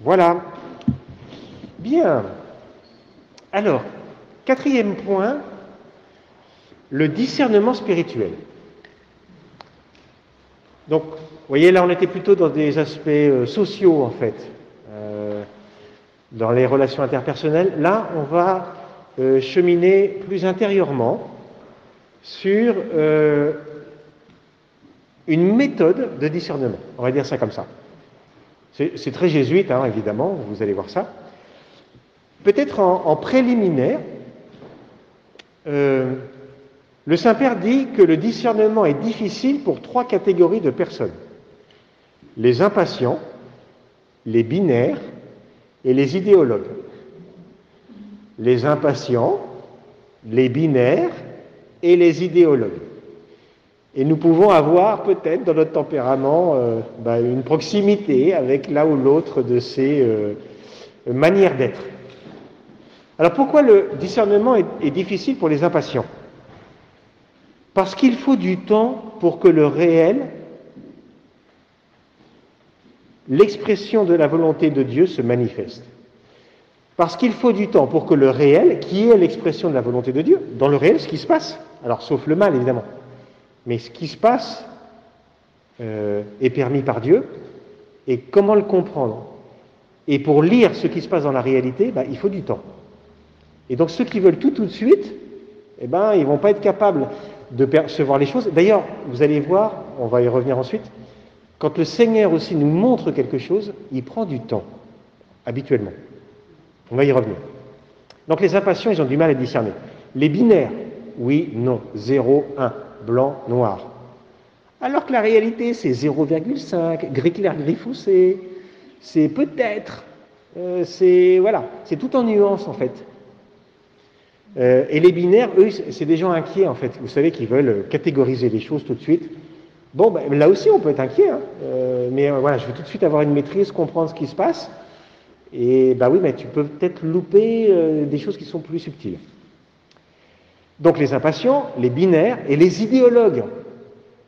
Voilà. Bien. Alors, quatrième point, le discernement spirituel. Donc, vous voyez, là, on était plutôt dans des aspects sociaux, en fait, dans les relations interpersonnelles. Là, on va cheminer plus intérieurement sur une méthode de discernement. On va dire ça comme ça. C'est très jésuite, hein, évidemment, vous allez voir ça. Peut-être en préliminaire, le Saint-Père dit que le discernement est difficile pour 3 catégories de personnes. Les impatients, les binaires et les idéologues. Les impatients, les binaires et les idéologues. Et nous pouvons avoir peut-être dans notre tempérament une proximité avec l'un ou l'autre de ces manières d'être. Alors pourquoi le discernement est difficile pour les impatients? Parce qu'il faut du temps pour que le réel, l'expression de la volonté de Dieu se manifeste. Parce qu'il faut du temps pour que le réel, qui est l'expression de la volonté de Dieu, dans le réel, ce qui se passe, alors sauf le mal évidemment, mais ce qui se passe est permis par Dieu, et comment le comprendre? Et pour lire ce qui se passe dans la réalité, il faut du temps. Et donc ceux qui veulent tout de suite, ils ne vont pas être capables de percevoir les choses. D'ailleurs, vous allez voir, on va y revenir ensuite, quand le Seigneur aussi nous montre quelque chose, il prend du temps, habituellement. On va y revenir. Donc les impatients, ils ont du mal à discerner. Les binaires, oui, non, 0, 1, blanc, noir. Alors que la réalité, c'est 0,5, gris clair, gris foncé, c'est peut-être, c'est tout en nuances en fait. Et les binaires, eux, c'est des gens inquiets en fait, vous savez, qui veulent catégoriser les choses tout de suite. Bon, là aussi on peut être inquiet, hein. Mais voilà, je veux tout de suite avoir une maîtrise, comprendre ce qui se passe. Et oui, mais tu peux peut-être louper des choses qui sont plus subtiles. Donc les impatients, les binaires et les idéologues,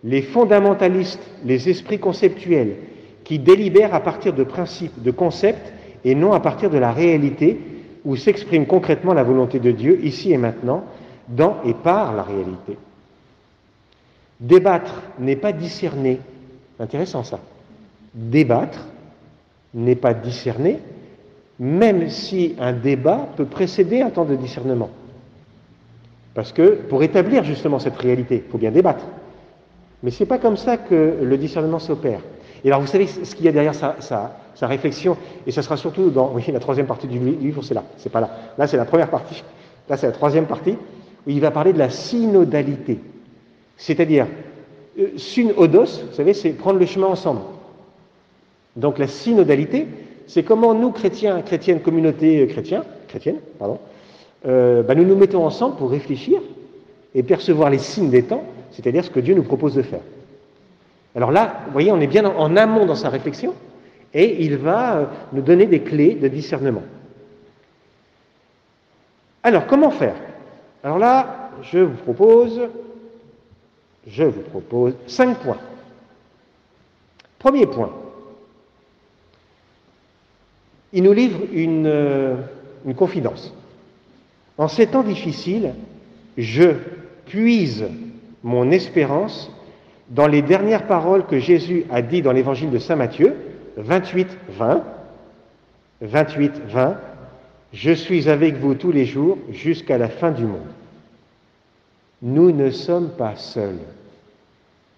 les fondamentalistes, les esprits conceptuels, qui délibèrent à partir de principes, de concepts, et non à partir de la réalité, où s'exprime concrètement la volonté de Dieu, ici et maintenant, dans et par la réalité. Débattre n'est pas discerner. Intéressant ça. Débattre n'est pas discerner, même si un débat peut précéder un temps de discernement. Parce que pour établir justement cette réalité, il faut bien débattre. Mais ce n'est pas comme ça que le discernement s'opère. Et alors vous savez ce qu'il y a derrière sa réflexion, et ça sera surtout dans la troisième partie du livre, c'est là, c'est pas là. Là c'est la première partie, là c'est la troisième partie, où il va parler de la synodalité. C'est-à-dire, synodos, vous savez, c'est prendre le chemin ensemble. Donc la synodalité, c'est comment nous, chrétiennes, communauté chrétienne, nous nous mettons ensemble pour réfléchir et percevoir les signes des temps, c'est-à-dire ce que Dieu nous propose de faire. Alors là, vous voyez, on est bien en amont dans sa réflexion, et il va nous donner des clés de discernement. Alors, comment faire? Alors là, je vous propose 5 points. Premier point. Il nous livre une confidence. En ces temps difficiles, je puise mon espérance dans les dernières paroles que Jésus a dites dans l'évangile de saint Matthieu, 28-20, je suis avec vous tous les jours jusqu'à la fin du monde. Nous ne sommes pas seuls.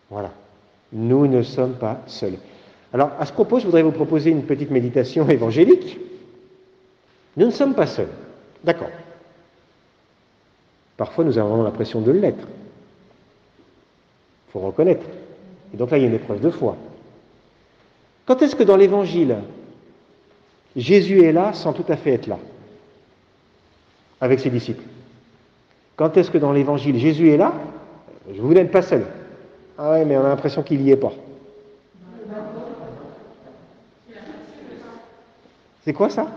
Voilà. Nous ne sommes pas seuls. Alors, à ce propos, je voudrais vous proposer une petite méditation évangélique. Nous ne sommes pas seuls. D'accord. Parfois, nous avons l'impression de l'être. Il faut reconnaître. Et donc là, il y a une épreuve de foi. Quand est-ce que dans l'Évangile, Jésus est là sans tout à fait être là, avec ses disciples? Quand est-ce que dans l'Évangile, Jésus est là? Vous n'êtes pas seul. Ah ouais, mais on a l'impression qu'il n'y est pas. C'est quoi ça?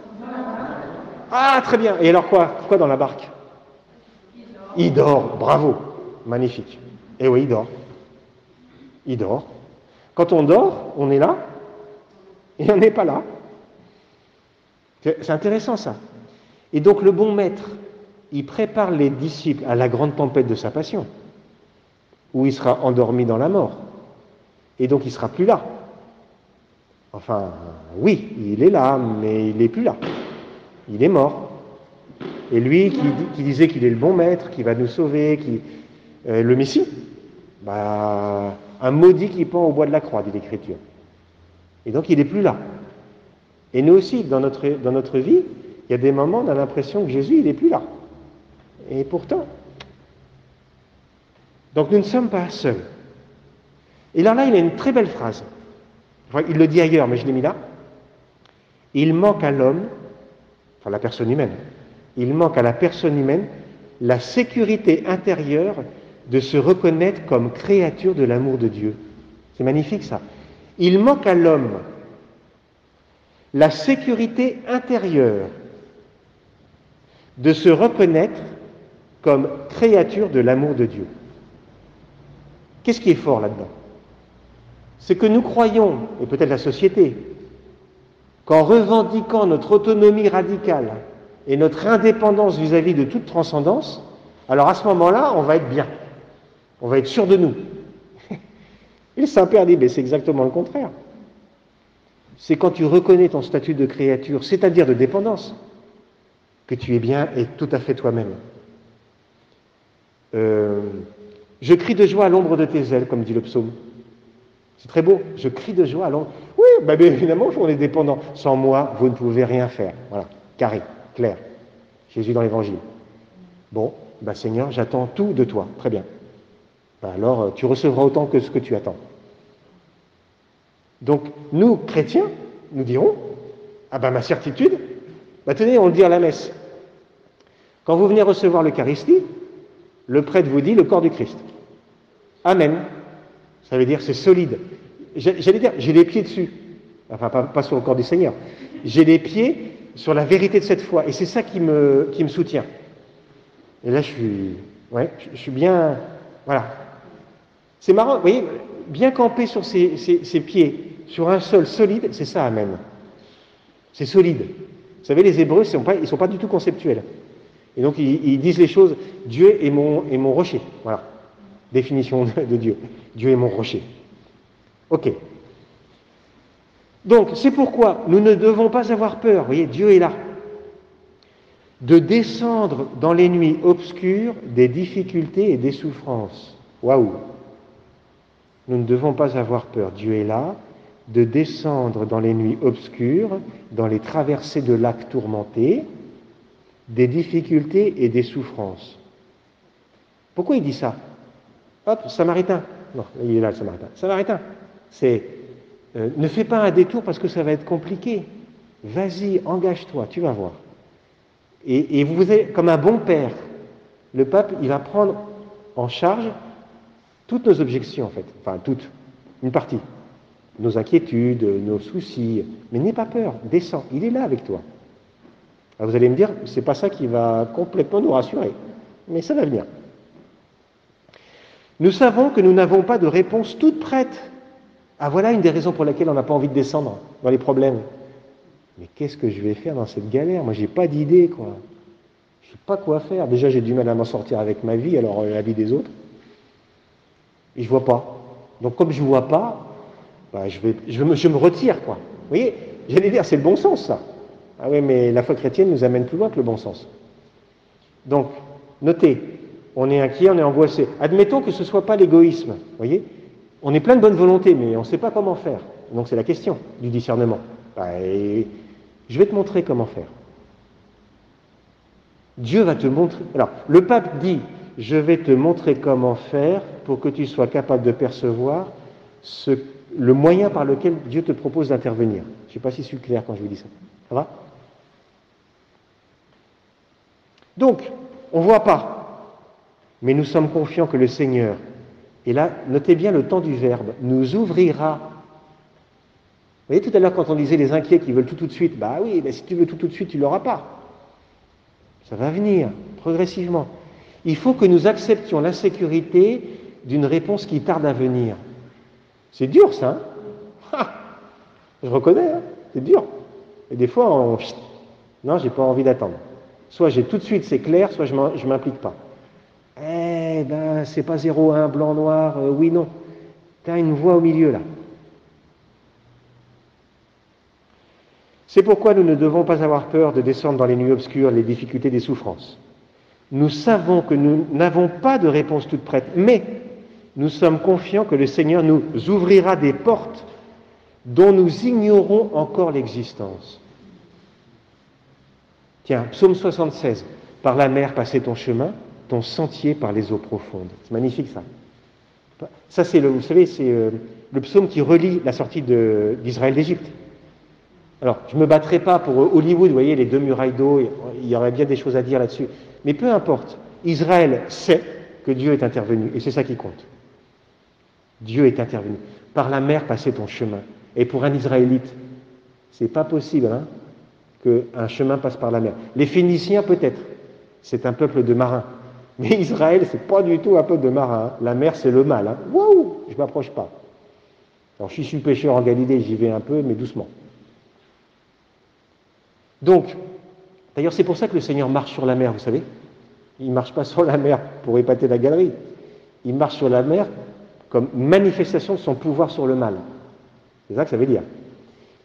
Ah, très bien. Et alors quoi? Pourquoi dans la barque? Il dort. Bravo. Magnifique. Eh oui, il dort. Il dort. Quand on dort, on est là, et on n'est pas là. C'est intéressant ça. Et donc le bon maître, il prépare les disciples à la grande tempête de sa passion, où il sera endormi dans la mort. Et donc il ne sera plus là. Enfin, oui, il est là, mais il n'est plus là. Il est mort. Et lui qui disait qu'il est le bon maître, qui va nous sauver, le Messie, un maudit qui pend au bois de la croix, dit l'Écriture. Et donc il n'est plus là. Et nous aussi, dans notre vie, il y a des moments où on a l'impression que Jésus, il n'est plus là. Et pourtant. Donc nous ne sommes pas seuls. Et là, il a une très belle phrase. Enfin, il le dit ailleurs, mais je l'ai mis là. Il manque à l'homme, enfin la personne humaine, il manque à la personne humaine la sécurité intérieure de se reconnaître comme créature de l'amour de Dieu. C'est magnifique ça. Il manque à l'homme la sécurité intérieure de se reconnaître comme créature de l'amour de Dieu. Qu'est-ce qui est fort là-dedans? C'est que nous croyons, et peut-être la société, qu'en revendiquant notre autonomie radicale et notre indépendance vis-à-vis de toute transcendance, alors à ce moment-là, on va être bien. On va être sûr de nous. Et le Saint-Père dit, mais c'est exactement le contraire. C'est quand tu reconnais ton statut de créature, c'est-à-dire de dépendance, que tu es bien et tout à fait toi-même. Je crie de joie à l'ombre de tes ailes, comme dit le psaume. C'est très beau. Je crie de joie à l'ombre. Oui, bien évidemment, on est dépendant. Sans moi, vous ne pouvez rien faire. Voilà, carré, clair. Jésus dans l'Évangile. Bon, Seigneur, j'attends tout de toi. Très bien. Alors, tu recevras autant que ce que tu attends. Donc, nous, chrétiens, nous dirons, ma certitude, tenez, on le dit à la messe. Quand vous venez recevoir l'Eucharistie, le prêtre vous dit le corps du Christ. Amen. Ça veut dire c'est solide. J'allais dire, j'ai les pieds dessus. Enfin, pas sur le corps du Seigneur. J'ai les pieds sur la vérité de cette foi. Et c'est ça qui me soutient. Et là, je suis bien... Voilà. C'est marrant, vous voyez, bien camper sur ses pieds, sur un sol solide, c'est ça, Amen. C'est solide. Vous savez, les Hébreux, ils ne sont pas du tout conceptuels. Et donc, ils disent les choses, Dieu est mon rocher. Voilà. Définition de Dieu. Dieu est mon rocher. Ok. Donc, c'est pourquoi nous ne devons pas avoir peur. Vous voyez, Dieu est là. De descendre dans les nuits obscures des difficultés et des souffrances. Waouh! Nous ne devons pas avoir peur. Dieu est là. De descendre dans les nuits obscures, dans les traversées de lacs tourmentés, des difficultés et des souffrances. Pourquoi il dit ça? Hop, Samaritain. Non, il est là le Samaritain. Samaritain, c'est ne fais pas un détour parce que ça va être compliqué. Vas-y, engage-toi, tu vas voir. Et vous êtes comme un bon père. Le pape, il va prendre en charge toutes nos objections, en fait. Enfin, toutes. Une partie. Nos inquiétudes, nos soucis. Mais n'aie pas peur, descends. Il est là avec toi. Alors vous allez me dire, c'est pas ça qui va complètement nous rassurer. Mais ça va venir. Nous savons que nous n'avons pas de réponse toute prête. Ah, voilà une des raisons pour lesquelles on n'a pas envie de descendre dans les problèmes. Mais qu'est-ce que je vais faire dans cette galère? Moi, j'ai pas d'idée, quoi. Je sais pas quoi faire. Déjà, j'ai du mal à m'en sortir avec ma vie, alors la vie des autres. Et je vois pas. Donc, comme je vois pas, je me retire, quoi. Vous voyez, j'allais dire, c'est le bon sens, ça. Ah oui, mais la foi chrétienne nous amène plus loin que le bon sens. Donc, notez, on est inquiet, on est angoissé. Admettons que ce ne soit pas l'égoïsme, vous voyez. On est plein de bonne volonté, mais on ne sait pas comment faire. Donc, c'est la question du discernement. Je vais te montrer comment faire. Dieu va te montrer. Alors, le pape dit, je vais te montrer comment faire pour que tu sois capable de percevoir le moyen par lequel Dieu te propose d'intervenir. Je ne sais pas si je suis clair quand je vous dis ça. Ça va? Donc, on ne voit pas, mais nous sommes confiants que le Seigneur, et là, notez bien le temps du verbe, nous ouvrira. Vous voyez tout à l'heure quand on disait les inquiets qui veulent tout de suite, oui, mais si tu veux tout de suite, tu ne l'auras pas. Ça va venir, progressivement. Il faut que nous acceptions l'insécurité d'une réponse qui tarde à venir. C'est dur, ça. Je reconnais, c'est dur. Et des fois, Non, j'ai pas envie d'attendre. Soit j'ai tout de suite, c'est clair, soit je m'implique pas. Eh ben, c'est pas 0-1, blanc, noir, oui, non. Tu as une voie au milieu là. C'est pourquoi nous ne devons pas avoir peur de descendre dans les nuits obscures, les difficultés des souffrances. Nous savons que nous n'avons pas de réponse toute prête, mais nous sommes confiants que le Seigneur nous ouvrira des portes dont nous ignorons encore l'existence. Tiens, psaume 76. Par la mer passait ton chemin, ton sentier par les eaux profondes. C'est magnifique ça. Ça, c'est vous savez, c'est le psaume qui relie la sortie d'Israël d'Égypte. Alors, je ne me battrai pas pour Hollywood, vous voyez, les 2 murailles d'eau, il y aurait bien des choses à dire là-dessus. Mais peu importe, Israël sait que Dieu est intervenu, et c'est ça qui compte. Dieu est intervenu. Par la mer passait ton chemin. Et pour un Israélite, c'est pas possible hein, qu'un chemin passe par la mer. Les Phéniciens, peut-être, c'est un peuple de marins. Mais Israël, c'est pas du tout un peuple de marins. Hein. La mer, c'est le mal. Hein. Waouh, je m'approche pas. Alors, je suis pêcheur en Galilée, j'y vais un peu, mais doucement. Donc, d'ailleurs, c'est pour ça que le Seigneur marche sur la mer, vous savez. Il ne marche pas sur la mer pour épater la galerie. Il marche sur la mer comme manifestation de son pouvoir sur le mal. C'est ça que ça veut dire.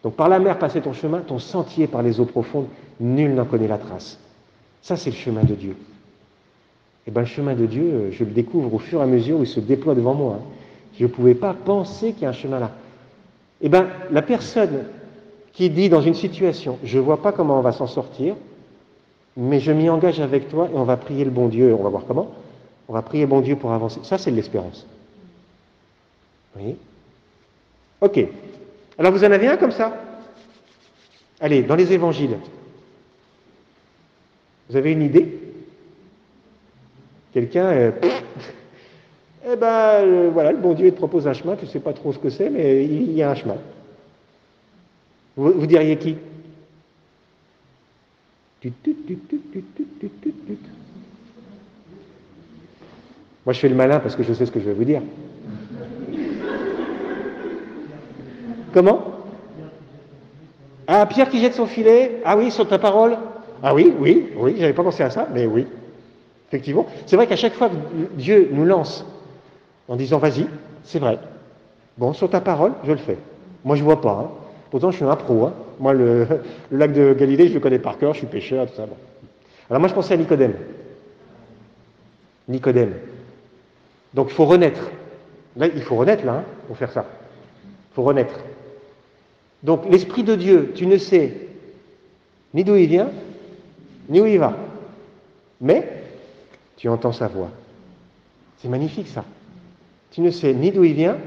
Donc, par la mer, passer ton chemin, ton sentier par les eaux profondes, nul n'en connaît la trace. Ça, c'est le chemin de Dieu. Et bien, le chemin de Dieu, je le découvre au fur et à mesure où il se déploie devant moi. Hein. Je ne pouvais pas penser qu'il y a un chemin là. Et bien, la personne qui dit dans une situation, je ne vois pas comment on va s'en sortir, mais je m'y engage avec toi et on va prier le bon Dieu. On va voir comment. On va prier le bon Dieu pour avancer. Ça, c'est de l'espérance. Vous voyez ? Ok. Alors, vous en avez un comme ça ? Allez, dans les évangiles. Vous avez une idée ? Quelqu'un, voilà, le bon Dieu te propose un chemin, tu ne sais pas trop ce que c'est, mais il y a un chemin. Vous diriez qui ? Moi, je fais le malin parce que je sais ce que je vais vous dire. Comment ? Ah, Pierre qui jette son filet. Ah oui, sur ta parole. Ah oui, j'avais pas pensé à ça, mais oui. Effectivement. C'est vrai qu'à chaque fois que Dieu nous lance en disant vas-y, c'est vrai. Bon, sur ta parole, je le fais. Moi, je vois pas. Hein. Pourtant, je suis un pro. Hein. Moi, le lac de Galilée, je le connais par cœur, je suis pêcheur, tout ça. Bon. Alors moi, je pensais à Nicodème. Nicodème. Donc, il faut renaître. Là, il faut renaître, là, hein, pour faire ça. Il faut renaître. Donc, l'Esprit de Dieu, tu ne sais ni d'où il vient, ni où il va. Mais, tu entends sa voix. C'est magnifique, ça. Tu ne sais ni d'où il vient,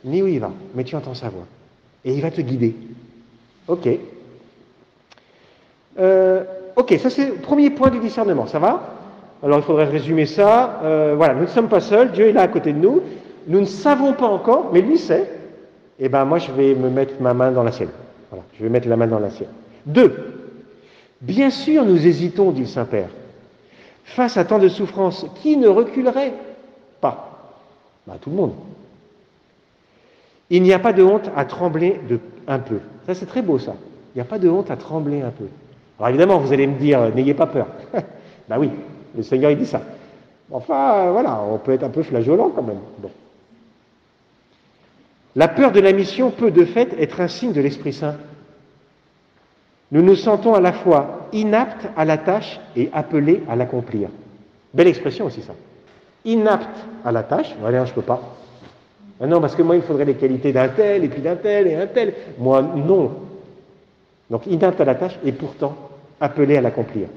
ni où il va, mais tu entends sa voix. Et il va te guider. Ok. Ok, ça c'est le premier point du discernement, ça va ? Alors il faudrait résumer ça. Voilà, nous ne sommes pas seuls, Dieu est là à côté de nous. Nous ne savons pas encore, mais lui sait. Et bien moi je vais me mettre ma main dans la sienne. Voilà, je vais mettre la main dans la sienne. 2. Bien sûr nous hésitons, dit le Saint-Père. Face à tant de souffrances, qui ne reculerait pas ? Tout le monde. Il n'y a pas de honte à trembler un peu. Ça, c'est très beau, ça. Il n'y a pas de honte à trembler un peu. Alors, évidemment, vous allez me dire, n'ayez pas peur. Oui, le Seigneur, il dit ça. Enfin, voilà, on peut être un peu flageolant quand même. Bon. La peur de la mission peut, de fait, être un signe de l'Esprit Saint. Nous nous sentons à la fois inaptes à la tâche et appelés à l'accomplir. Belle expression aussi, ça. Inapte à la tâche, allez, je ne peux pas. Ah non, parce que moi, il faudrait les qualités d'un tel, et puis d'un tel, et un tel. Moi, non. Donc, inapte à la tâche, et pourtant, appelé à l'accomplir.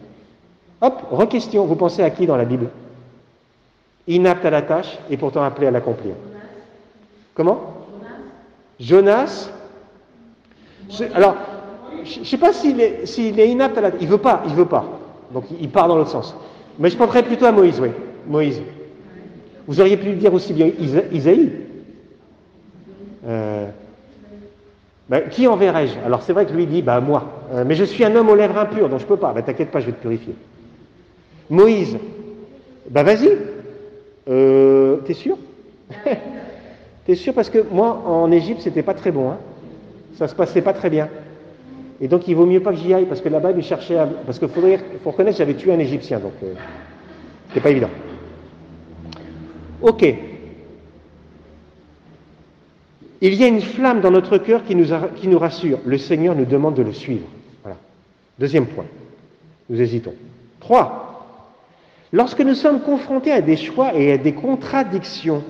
Hop, re-question. Vous pensez à qui dans la Bible ? Inapte à la tâche, et pourtant appelé à l'accomplir. Comment ? Jonas. Alors, je ne sais pas s'il est inapte à la tâche. Il veut pas. Donc, il part dans l'autre sens. Mais je penserais plutôt à Moïse, oui. Moïse. Vous auriez pu le dire aussi bien Isaïe. Qui enverrai-je ? Alors c'est vrai que lui dit, moi. Mais je suis un homme aux lèvres impures, donc je ne peux pas. T'inquiète pas, je vais te purifier. Moïse, vas-y. T'es sûr ? T'es sûr ? Parce que moi, en Égypte, c'était pas très bon. Hein. Ça se passait pas très bien. Et donc il vaut mieux pas que j'y aille, parce que là-bas, il cherchait à... Parce qu'il faut reconnaître que j'avais tué un Égyptien, donc c'est pas évident. Ok. Il y a une flamme dans notre cœur qui nous rassure. Le Seigneur nous demande de le suivre. Voilà. Deuxième point. Nous hésitons. 3. Lorsque nous sommes confrontés à des choix et à des contradictions,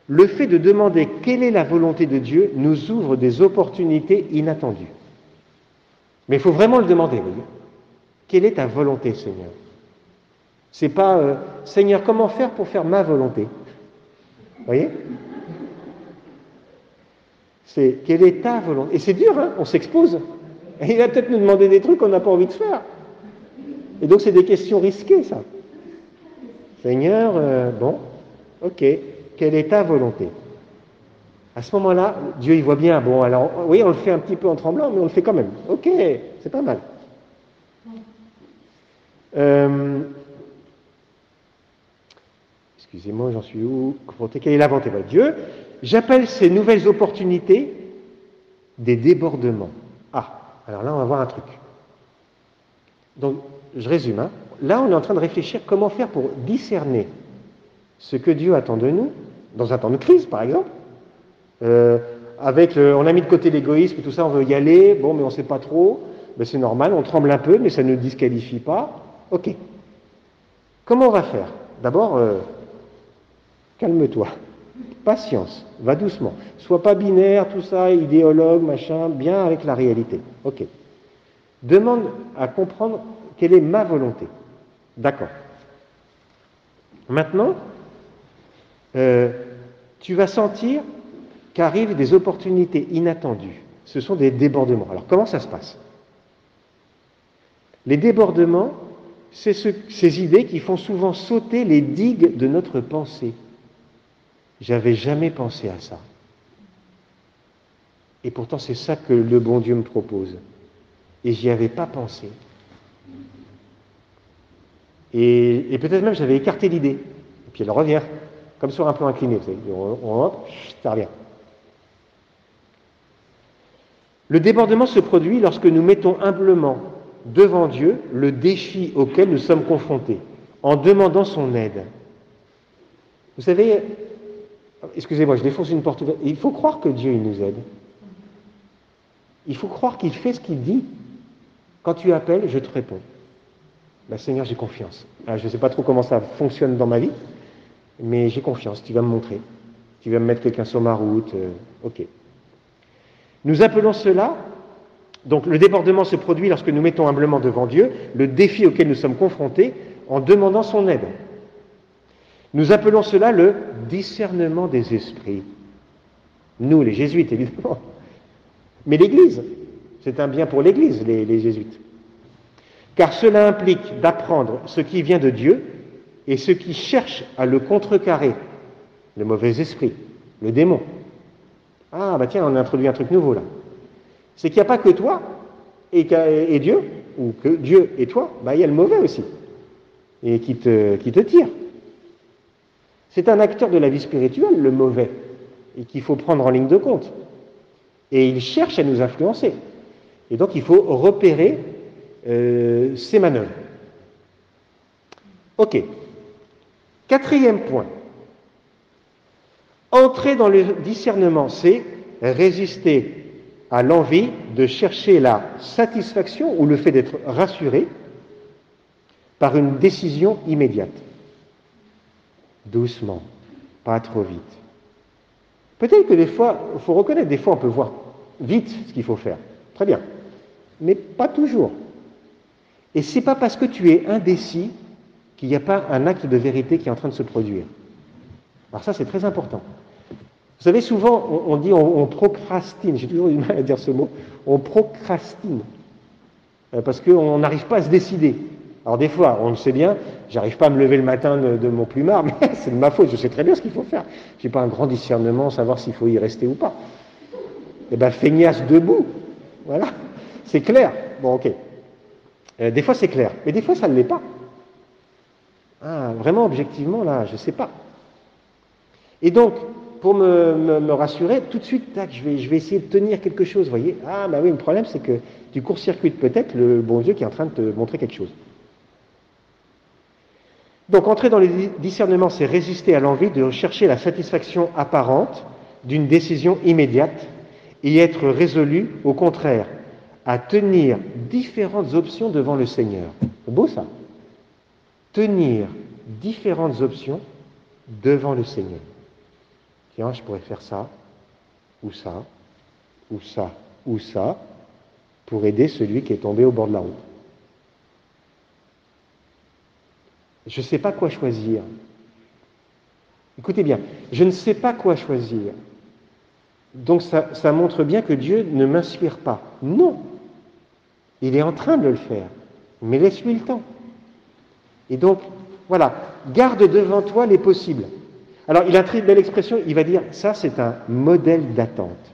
le fait de demander quelle est la volonté de Dieu nous ouvre des opportunités inattendues. Mais il faut vraiment le demander, vous voyez. Quelle est ta volonté, Seigneur? C'est pas Seigneur, comment faire pour faire ma volonté? Vous voyez? C'est quelle est ta volonté? Et c'est dur, hein, on s'expose. Et il va peut-être nous demander des trucs qu'on n'a pas envie de faire. Et donc c'est des questions risquées, ça. Seigneur, bon, ok, quelle est ta volonté? À ce moment-là, Dieu il voit bien, bon, alors, oui, on le fait un petit peu en tremblant, mais on le fait quand même. Ok, c'est pas mal. Excusez-moi, j'en suis où? Quelle est la volonté de Dieu? J'appelle ces nouvelles opportunités des débordements. Ah, alors là, on va voir un truc. Donc, je résume. Hein. Là, on est en train de réfléchir comment faire pour discerner ce que Dieu attend de nous, dans un temps de crise, par exemple. On a mis de côté l'égoïsme, tout ça, on veut y aller, bon, mais on ne sait pas trop. Ben, c'est normal, on tremble un peu, mais ça ne disqualifie pas. Ok. Comment on va faire? D'abord, calme-toi. Patience, va doucement. Sois pas binaire, tout ça, idéologue, machin, bien avec la réalité. Ok. Demande à comprendre quelle est ma volonté. D'accord. Maintenant, tu vas sentir qu'arrivent des opportunités inattendues. Ce sont des débordements. Alors, comment ça se passe? Les débordements, c'est ces idées qui font souvent sauter les digues de notre pensée. J'avais jamais pensé à ça. Et pourtant, c'est ça que le bon Dieu me propose. Et j'y avais pas pensé. Et peut-être même j'avais écarté l'idée. Et puis elle revient, comme sur un plan incliné. Vous savez, ça revient. Le débordement se produit lorsque nous mettons humblement devant Dieu le défi auquel nous sommes confrontés, en demandant son aide. Vous savez, excusez-moi, je défonce une porte ouverte. Il faut croire que Dieu, il nous aide. Il faut croire qu'il fait ce qu'il dit. Quand tu appelles, je te réponds. Ben, Seigneur, j'ai confiance. Alors, je ne sais pas trop comment ça fonctionne dans ma vie, mais j'ai confiance. Tu vas me montrer. Tu vas me mettre quelqu'un sur ma route. Ok. Nous appelons cela, donc le débordement se produit lorsque nous mettons humblement devant Dieu le défi auquel nous sommes confrontés en demandant son aide. Nous appelons cela le discernement des esprits. Nous, les jésuites, évidemment. Mais l'Église, c'est un bien pour l'Église, les jésuites. Car cela implique d'apprendre ce qui vient de Dieu et ce qui cherche à le contrecarrer, le mauvais esprit, le démon. Ah, bah tiens, on a introduit un truc nouveau là. C'est qu'il n'y a pas que toi et Dieu, ou que Dieu et toi, bah il y a le mauvais aussi, et qui te tire. C'est un acteur de la vie spirituelle, le mauvais, et qu'il faut prendre en ligne de compte. Et il cherche à nous influencer. Et donc il faut repérer ces manœuvres. Ok. 4e point. Entrer dans le discernement, c'est résister à l'envie de chercher la satisfaction ou le fait d'être rassuré par une décision immédiate. Doucement, pas trop vite. Peut-être que des fois, il faut reconnaître, des fois on peut voir vite ce qu'il faut faire. Très bien. Mais pas toujours. Et c'est pas parce que tu es indécis qu'il n'y a pas un acte de vérité qui est en train de se produire. Alors ça, c'est très important. Vous savez, souvent, on dit on procrastine. J'ai toujours eu du mal à dire ce mot. On procrastine. Parce qu'on n'arrive pas à se décider. Alors des fois, on le sait bien, j'arrive pas à me lever le matin de mon plumard, mais c'est de ma faute, je sais très bien ce qu'il faut faire. Je n'ai pas un grand discernement, savoir s'il faut y rester ou pas. Eh bien, feignasse debout. Voilà. C'est clair. Bon, ok. Des fois, c'est clair. Mais des fois, ça ne l'est pas. Ah, vraiment, objectivement, là, je ne sais pas. Et donc, pour me rassurer, tout de suite, tac, je vais essayer de tenir quelque chose, vous voyez. Ah, bah oui, le problème, c'est que tu court-circuites peut-être le bon Dieu qui est en train de te montrer quelque chose. Donc, entrer dans le discernement, c'est résister à l'envie de chercher la satisfaction apparente d'une décision immédiate et être résolu, au contraire, à tenir différentes options devant le Seigneur. C'est beau ça. Tenir différentes options devant le Seigneur. Tiens, je pourrais faire ça, ou ça, ou ça, ou ça, pour aider celui qui est tombé au bord de la route. Je ne sais pas quoi choisir. Écoutez bien, je ne sais pas quoi choisir. Donc ça montre bien que Dieu ne m'inspire pas. Non, il est en train de le faire, mais laisse-lui le temps. Et donc, voilà, garde devant toi les possibles. Alors, il a une très belle expression, il va dire, ça c'est un modèle d'attente.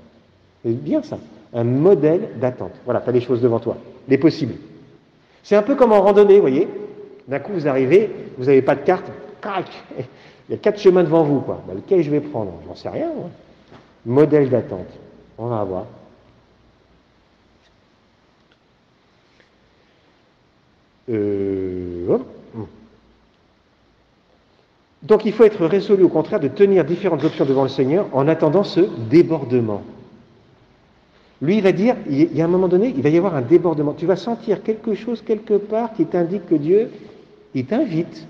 C'est bien ça, un modèle d'attente. Voilà, tu as les choses devant toi, les possibles. C'est un peu comme en randonnée, vous voyez. D'un coup, vous arrivez, vous n'avez pas de carte, crac, il y a 4 chemins devant vous, quoi. Ben, lequel je vais prendre? J'en sais rien, moi. Modèle d'attente. On va voir. Hop. Donc il faut être résolu au contraire de tenir différentes options devant le Seigneur en attendant ce débordement. Lui, il va dire, il y a un moment donné, il va y avoir un débordement. Tu vas sentir quelque chose quelque part qui t'indique que Dieu, il t'invite.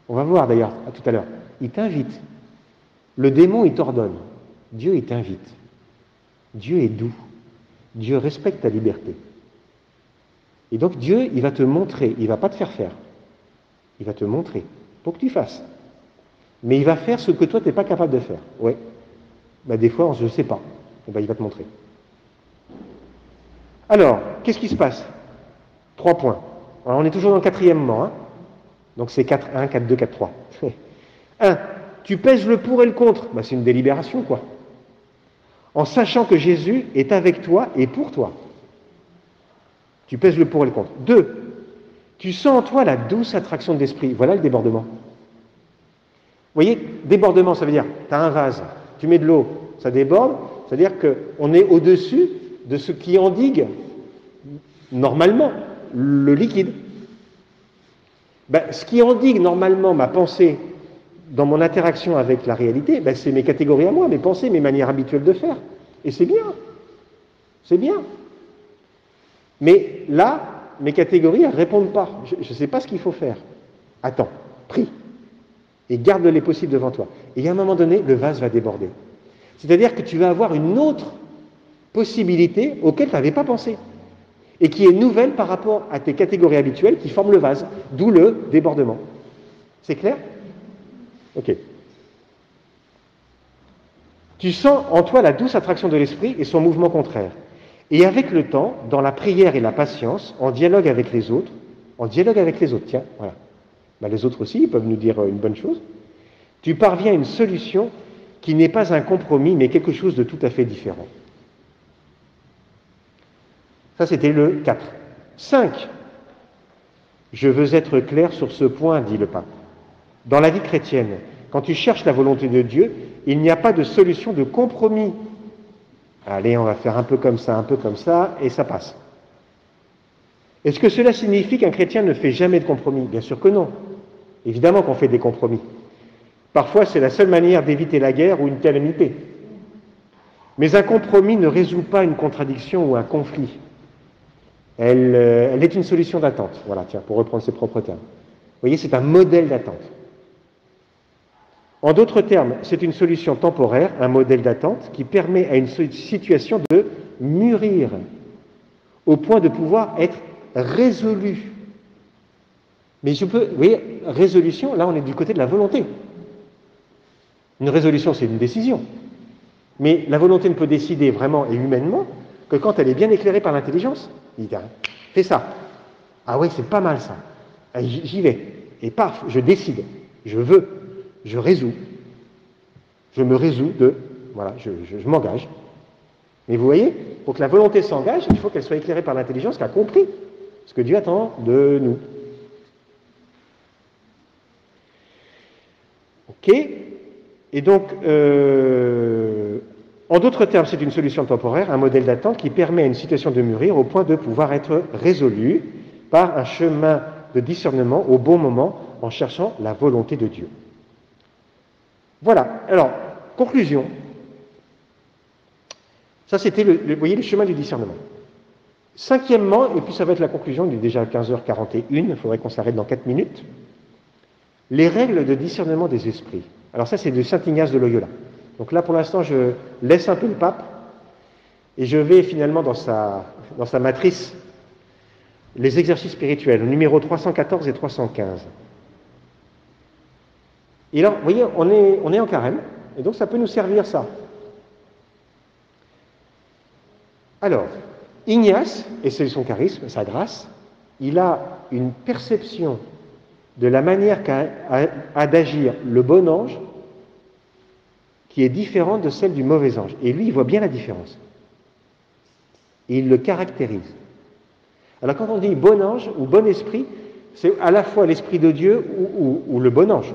On va voir d'ailleurs à tout à l'heure. Il t'invite. Le démon, il t'ordonne. Dieu, il t'invite. Dieu est doux. Dieu respecte ta liberté. Et donc Dieu, il va te montrer, il ne va pas te faire faire. Il va te montrer pour que tu fasses. Mais il va faire ce que toi, tu n'es pas capable de faire. Oui. Ben, des fois, je ne sais pas. Et ben, il va te montrer. Alors, qu'est-ce qui se passe? 3 points. Alors, on est toujours dans le 4e. Donc c'est 4-1, 4-2, 4-3. 1. Tu pèses le pour et le contre. Ben, c'est une délibération, quoi. En sachant que Jésus est avec toi et pour toi. Tu pèses le pour et le contre. 2. Tu sens en toi la douce attraction de l'esprit. Voilà le débordement. Vous voyez, débordement, ça veut dire, tu as un vase, tu mets de l'eau, ça déborde, c'est-à-dire qu'on est au-dessus de ce qui endigue, normalement, le liquide. Ben, ce qui endigue normalement ma pensée dans mon interaction avec la réalité, ben, c'est mes catégories à moi, mes pensées, mes manières habituelles de faire. Et c'est bien. C'est bien. Mais là, mes catégories, elles ne répondent pas. Je ne sais pas ce qu'il faut faire. Attends, prie. Et garde les possibles devant toi. Et à un moment donné, le vase va déborder. C'est-à-dire que tu vas avoir une autre possibilité auquel tu n'avais pas pensé. Et qui est nouvelle par rapport à tes catégories habituelles qui forment le vase. D'où le débordement. C'est clair? Ok. Tu sens en toi la douce attraction de l'esprit et son mouvement contraire. Et avec le temps, dans la prière et la patience, en dialogue avec les autres, tiens, voilà. Ben, les autres aussi, ils peuvent nous dire une bonne chose. Tu parviens à une solution qui n'est pas un compromis, mais quelque chose de tout à fait différent. Ça, c'était le 4. 5. Je veux être clair sur ce point, dit le pape. Dans la vie chrétienne, quand tu cherches la volonté de Dieu, il n'y a pas de solution de compromis. Allez, on va faire un peu comme ça, et ça passe. Est-ce que cela signifie qu'un chrétien ne fait jamais de compromis? Bien sûr que non. Évidemment qu'on fait des compromis. Parfois, c'est la seule manière d'éviter la guerre ou une calamité. Mais un compromis ne résout pas une contradiction ou un conflit. Elle est une solution d'attente. Voilà, tiens, pour reprendre ses propres termes. Vous voyez, c'est un modèle d'attente. En d'autres termes, c'est une solution temporaire, un modèle d'attente, qui permet à une situation de mûrir au point de pouvoir être résolu. Mais vous voyez, résolution, là on est du côté de la volonté. Une résolution, c'est une décision. Mais la volonté ne peut décider vraiment et humainement que quand elle est bien éclairée par l'intelligence. Il dit, fais ça. Ah oui, c'est pas mal ça. J'y vais. Et paf, je décide. Je veux. Je résous. Je me résous de... Voilà, je m'engage. Mais vous voyez, pour que la volonté s'engage, il faut qu'elle soit éclairée par l'intelligence qui a compris ce que Dieu attend de nous. Ok. Et donc, en d'autres termes, c'est une solution temporaire, un modèle d'attente qui permet à une situation de mûrir au point de pouvoir être résolue par un chemin de discernement au bon moment en cherchant la volonté de Dieu. Voilà. Alors, conclusion. Ça, c'était, vous voyez, le chemin du discernement. Cinquièmement, et puis ça va être la conclusion, il est déjà 15h41, il faudrait qu'on s'arrête dans 4 minutes. Les règles de discernement des esprits. Alors ça, c'est de Saint Ignace de Loyola. Donc là, pour l'instant, je laisse un peu le pape et je vais finalement dans sa matrice, les exercices spirituels, numéro 314 et 315. Et là, vous voyez, on est en carême, et donc ça peut nous servir ça. Alors, Ignace, et c'est son charisme, sa grâce, il a une perception de la manière qu'a d'agir le bon ange qui est différente de celle du mauvais ange. Et lui, il voit bien la différence. Et il le caractérise. Alors quand on dit bon ange ou bon esprit, c'est à la fois l'esprit de Dieu ou le bon ange.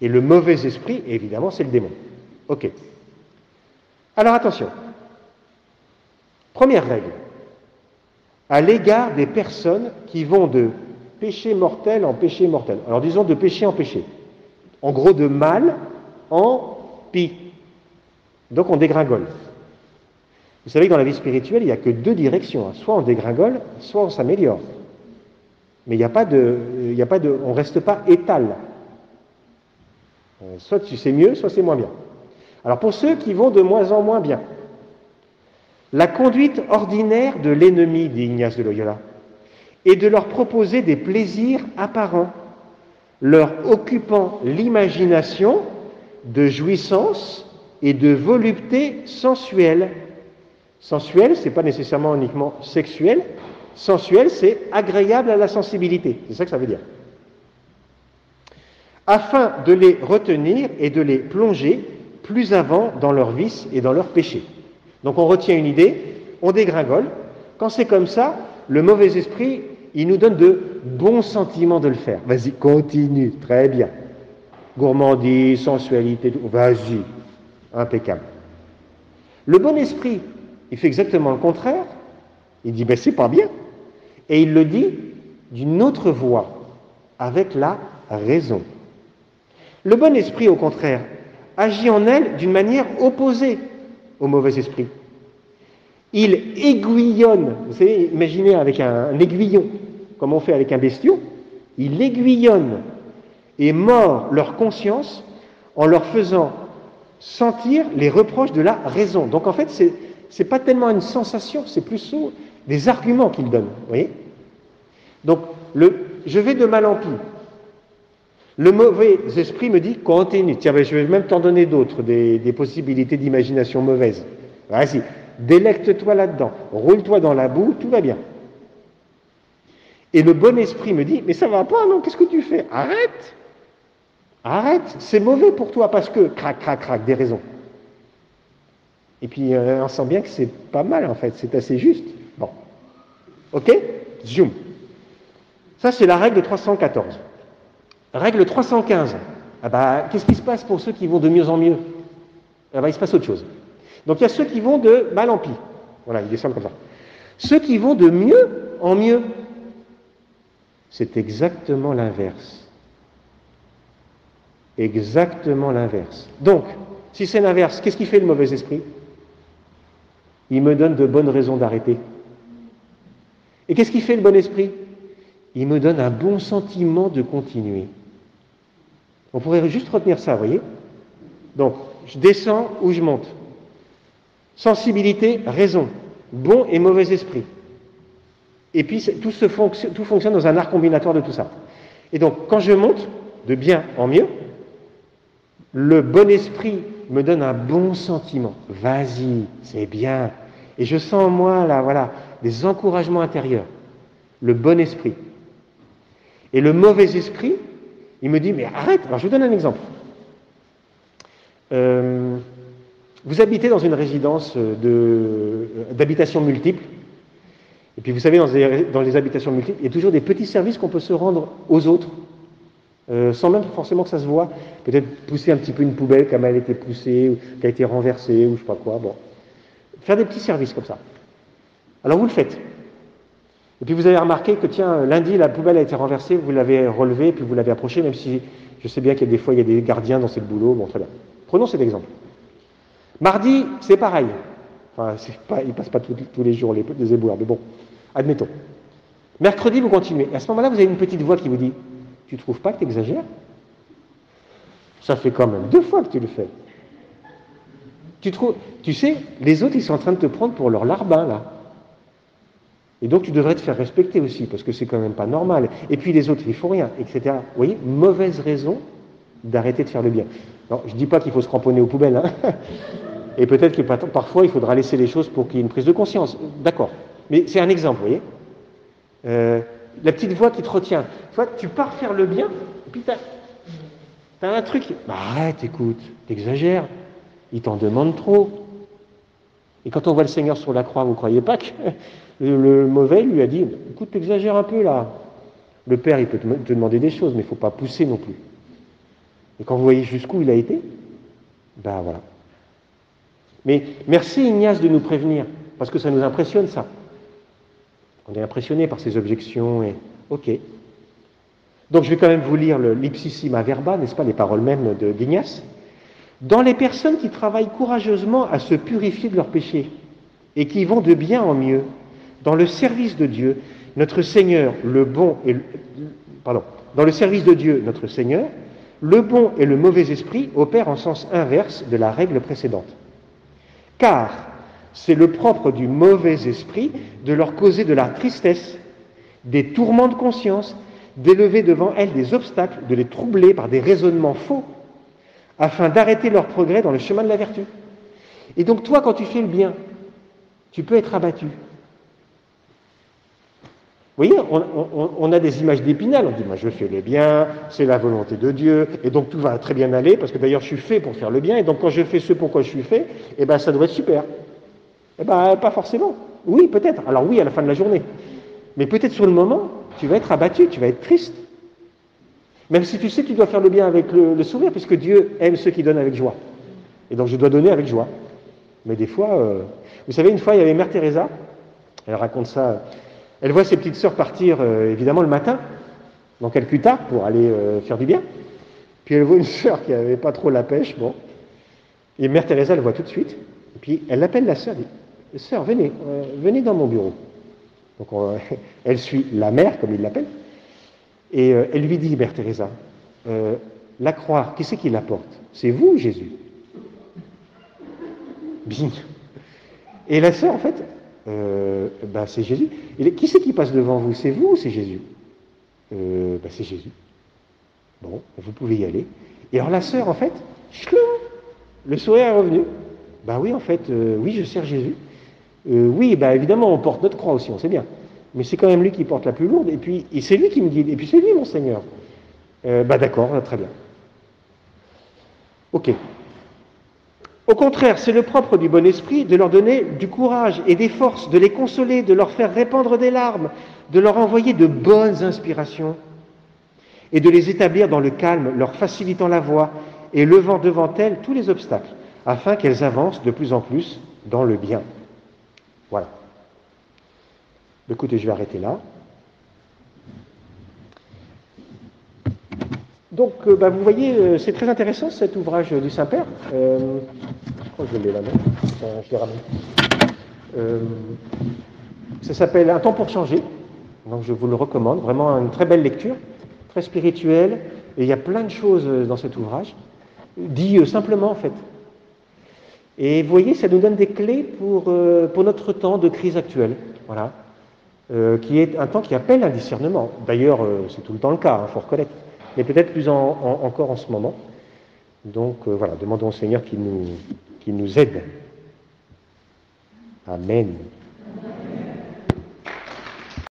Et le mauvais esprit, évidemment, c'est le démon. Ok. Alors attention. Première règle. À l'égard des personnes qui vont de péché mortel en péché mortel. Alors disons de péché en péché. En gros, de mal en pis. Donc on dégringole. Vous savez que dans la vie spirituelle, il n'y a que 2 directions. Soit on dégringole, soit on s'améliore. Mais il n'y a pas de, on ne reste pas étal. Soit c'est mieux, soit c'est moins bien. Alors pour ceux qui vont de moins en moins bien, la conduite ordinaire de l'ennemi, dit Ignace de Loyola, est de leur proposer des plaisirs apparents, leur occupant l'imagination de jouissance et de volupté sensuelle. Sensuel, ce n'est pas nécessairement uniquement sexuel. Sensuel, c'est agréable à la sensibilité. C'est ça que ça veut dire. Afin de les retenir et de les plonger plus avant dans leurs vices et dans leurs péchés. Donc on retient une idée, on dégringole. Quand c'est comme ça, le mauvais esprit, il nous donne de bons sentiments de le faire. Vas-y, continue, très bien. Gourmandise, sensualité, vas-y, impeccable. Le bon esprit, il fait exactement le contraire. Il dit, ben c'est pas bien. Et il le dit d'une autre voix, avec la raison. Le bon esprit, au contraire, agit en elle d'une manière opposée au mauvais esprit. Il aiguillonne, vous savez, imaginez avec un aiguillon, comme on fait avec un bestiau, il aiguillonne et mord leur conscience en leur faisant sentir les reproches de la raison. Donc en fait, c'est pas tellement une sensation, c'est plus des arguments qu'il donne, vous voyez. Donc, je vais de mal en pis. Le mauvais esprit me dit, continue. Tiens, ben, je vais même t'en donner d'autres, des possibilités d'imagination mauvaise. Vas-y, délecte-toi là-dedans, roule-toi dans la boue, tout va bien. Et le bon esprit me dit, mais ça va pas, non, qu'est-ce que tu fais? Arrête. Arrête, c'est mauvais pour toi parce que, crac, crac, crac, des raisons. Et puis, on sent bien que c'est pas mal, en fait, c'est assez juste. Bon. Ok? Zoom. Ça, c'est la règle 314. Règle 315. Ah bah, qu'est-ce qui se passe pour ceux qui vont de mieux en mieux? Ah bah, il se passe autre chose. Donc, il y a ceux qui vont de mal en pis. Voilà, ils descendent comme ça. Ceux qui vont de mieux en mieux, c'est exactement l'inverse. Exactement l'inverse. Donc, si c'est l'inverse, qu'est-ce qui fait le mauvais esprit? Il me donne de bonnes raisons d'arrêter. Et qu'est-ce qui fait le bon esprit? Il me donne un bon sentiment de continuer. On pourrait juste retenir ça, vous voyez? Donc, je descends ou je monte. Sensibilité, raison. Bon et mauvais esprit. Et puis, tout fonctionne dans un art combinatoire de tout ça. Et donc, quand je monte, de bien en mieux, le bon esprit me donne un bon sentiment. Vas-y, c'est bien. Et je sens en moi, là, voilà, des encouragements intérieurs. Le bon esprit. Et le mauvais esprit, il me dit, mais arrête. Alors, je vous donne un exemple. Vous habitez dans une résidence d'habitation multiple. Et puis, vous savez, dans les habitations multiples, il y a toujours des petits services qu'on peut se rendre aux autres. sans même forcément que ça se voit. Peut-être pousser un petit peu une poubelle comme elle a été poussée, ou qui a été renversée, ou je sais pas quoi. Bon. Faire des petits services comme ça. Alors vous le faites. Et puis vous avez remarqué que, tiens, lundi, la poubelle a été renversée, vous l'avez relevée, puis vous l'avez approchée, même si je sais bien qu'il y a des fois, il y a des gardiens dans ce boulot. Bon, très bien. Prenons cet exemple. Mardi, c'est pareil. Enfin, ils ne passent pas tous les jours, les éboueurs, mais bon, admettons. Mercredi, vous continuez. Et à ce moment-là, vous avez une petite voix qui vous dit, tu ne trouves pas que tu exagères? Ça fait quand même 2 fois que tu le fais. Tu sais, les autres, ils sont en train de te prendre pour leur larbin, là. Et donc, tu devrais te faire respecter aussi, parce que c'est quand même pas normal. Et puis, les autres, ils font rien, etc. Vous voyez, mauvaise raison d'arrêter de faire le bien. Non, je ne dis pas qu'il faut se cramponner aux poubelles, hein. Et peut-être que parfois, il faudra laisser les choses pour qu'il y ait une prise de conscience. D'accord. Mais c'est un exemple, vous voyez. La petite voix qui te retient. Toi, tu pars faire le bien, et puis t'as un truc. Bah, arrête, écoute, t'exagères. Il t'en demande trop. Et quand on voit le Seigneur sur la croix, vous ne croyez pas que le mauvais lui a dit, écoute, t'exagères un peu là. Le Père, il peut te demander des choses, mais il ne faut pas pousser non plus. Et quand vous voyez jusqu'où il a été, ben voilà. Mais merci Ignace de nous prévenir, parce que ça nous impressionne ça. On est impressionné par ces objections, et ok. Donc je vais quand même vous lire l'ipsissima verba, n'est-ce pas, les paroles mêmes d'Ignace. Dans les personnes qui travaillent courageusement à se purifier de leurs péchés et qui vont de bien en mieux, dans le service de Dieu, notre Seigneur, dans le service de Dieu, notre Seigneur, le bon et le mauvais esprit opèrent en sens inverse de la règle précédente. Car c'est le propre du mauvais esprit de leur causer de la tristesse, des tourments de conscience, d'élever devant elles des obstacles, de les troubler par des raisonnements faux, afin d'arrêter leur progrès dans le chemin de la vertu. Et donc toi, quand tu fais le bien, tu peux être abattu. Vous voyez, on a des images d'Épinal, on dit, moi je fais le bien, c'est la volonté de Dieu, et donc tout va très bien aller, parce que d'ailleurs je suis fait pour faire le bien, et donc quand je fais ce pourquoi je suis fait, eh ben ça doit être super. Eh ben pas forcément. Oui, peut-être. Alors oui, à la fin de la journée. Mais peut-être sur le moment, tu vas être abattu, tu vas être triste. Même si tu sais que tu dois faire le bien avec le sourire, puisque Dieu aime ceux qui donnent avec joie. Et donc je dois donner avec joie. Mais des fois, vous savez, une fois, il y avait Mère Teresa, elle raconte ça, elle voit ses petites sœurs partir, évidemment, le matin, dans Calcutta, pour aller faire du bien. Puis elle voit une sœur qui n'avait pas trop la pêche, bon. Et Mère Teresa le voit tout de suite. Et puis elle appelle la sœur, elle dit, sœur, venez, venez dans mon bureau. Donc elle suit la mère, comme il l'appelle. Et elle lui dit, Mère Teresa, la croix, qui c'est qui la porte? C'est vous, Jésus? Bing. Et la sœur, en fait, c'est Jésus. Et qui c'est qui passe devant vous? C'est vous ou c'est Jésus? C'est Jésus. Bon, vous pouvez y aller. Et alors la sœur, en fait, le sourire est revenu. Oui, en fait, oui, je sers Jésus. Oui, évidemment, on porte notre croix aussi, on sait bien. Mais c'est quand même lui qui porte la plus lourde, et c'est lui qui me guide, et puis c'est lui, mon Seigneur. D'accord, très bien. Ok. Au contraire, c'est le propre du bon esprit de leur donner du courage et des forces, de les consoler, de leur faire répandre des larmes, de leur envoyer de bonnes inspirations, et de les établir dans le calme, leur facilitant la voie, et levant devant elles tous les obstacles, afin qu'elles avancent de plus en plus dans le bien. Voilà. Écoutez, je vais arrêter là. Donc, vous voyez, c'est très intéressant cet ouvrage du Saint-Père. Je crois que je l'ai là, non ? Je l'ai ramené. Ça s'appelle Un temps pour changer. Donc, je vous le recommande. Vraiment une très belle lecture, très spirituelle. Et il y a plein de choses dans cet ouvrage, dit simplement, en fait. Et vous voyez, ça nous donne des clés pour notre temps de crise actuelle. Voilà. Qui est un temps qui appelle un discernement. D'ailleurs, c'est tout le temps le cas, il faut reconnaître. Mais peut-être plus encore en ce moment. Donc voilà, demandons au Seigneur qu'il nous aide. Amen.